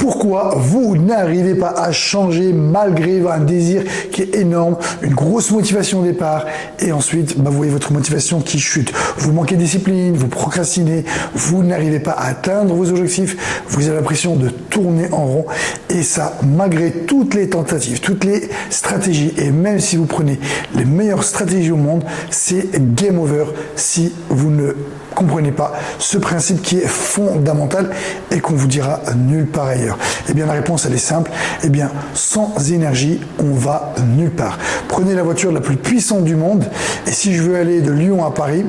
Pourquoi vous n'arrivez pas à changer malgré un désir qui est énorme, une grosse motivation au départ, et ensuite, vous voyez votre motivation qui chute. Vous manquez de discipline, vous procrastinez, vous n'arrivez pas à atteindre vos objectifs, vous avez l'impression de tourner en rond, et ça, malgré toutes les tentatives, toutes les stratégies, et même si vous prenez les meilleures stratégies au monde, c'est game over si vous ne comprenez pas ce principe qui est fondamental et qu'on vous dira nulle part ailleurs. Eh bien, la réponse, elle est simple. Eh bien, sans énergie, on va nulle part. Prenez la voiture la plus puissante du monde et si je veux aller de Lyon à Paris,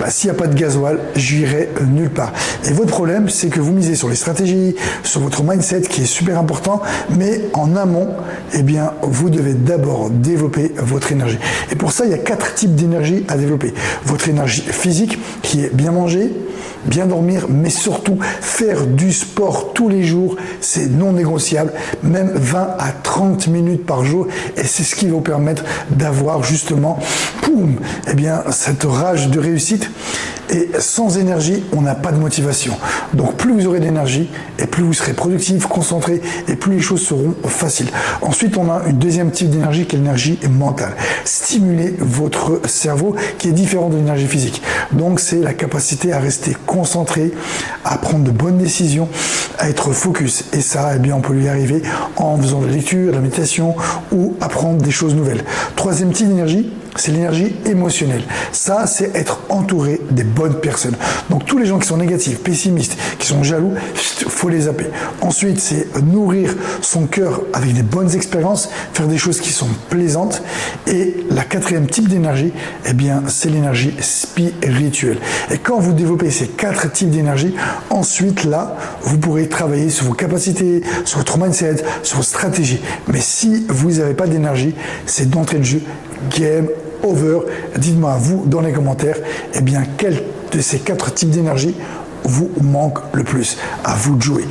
s'il n'y a pas de gasoil, j'irai nulle part. Et votre problème, c'est que vous misez sur les stratégies, sur votre mindset qui est super important, mais en amont, eh bien, vous devez d'abord développer votre énergie. Et pour ça, il y a 4 types d'énergie à développer. Votre énergie physique, qui est bien manger, bien dormir, mais surtout faire du sport tous les jours, c'est non négociable, même 20 à 30 minutes par jour, et c'est ce qui va vous permettre d'avoir justement, poum, eh bien, cette rage de réussite. Et sans énergie, on n'a pas de motivation. Donc plus vous aurez d'énergie, et plus vous serez productif, concentré, et plus les choses seront faciles. Ensuite, on a une deuxième type d'énergie qui est l'énergie mentale. Stimuler votre cerveau qui est différent de l'énergie physique. Donc c'est la capacité à rester concentré, à prendre de bonnes décisions, à être focus. Et ça, eh bien, on peut lui arriver en faisant de la lecture, de la méditation ou apprendre des choses nouvelles. Troisième type d'énergie, c'est l'énergie émotionnelle. Ça, c'est être entouré des bonnes personnes. Donc tous les gens qui sont négatifs, pessimistes, qui sont jaloux, faut les zapper. Ensuite, c'est nourrir son cœur avec des bonnes expériences, faire des choses qui sont plaisantes. Et la quatrième type d'énergie, eh bien, c'est l'énergie spirituelle. Et quand vous développez ces 4 types d'énergie, ensuite là, vous pourrez travailler sur vos capacités, sur votre mindset, sur vos stratégies. Mais si vous n'avez pas d'énergie, c'est d'entrée de jeu, game over. Dites-moi vous dans les commentaires, eh bien, quel de ces 4 types d'énergie vous manque le plus. À vous de jouer.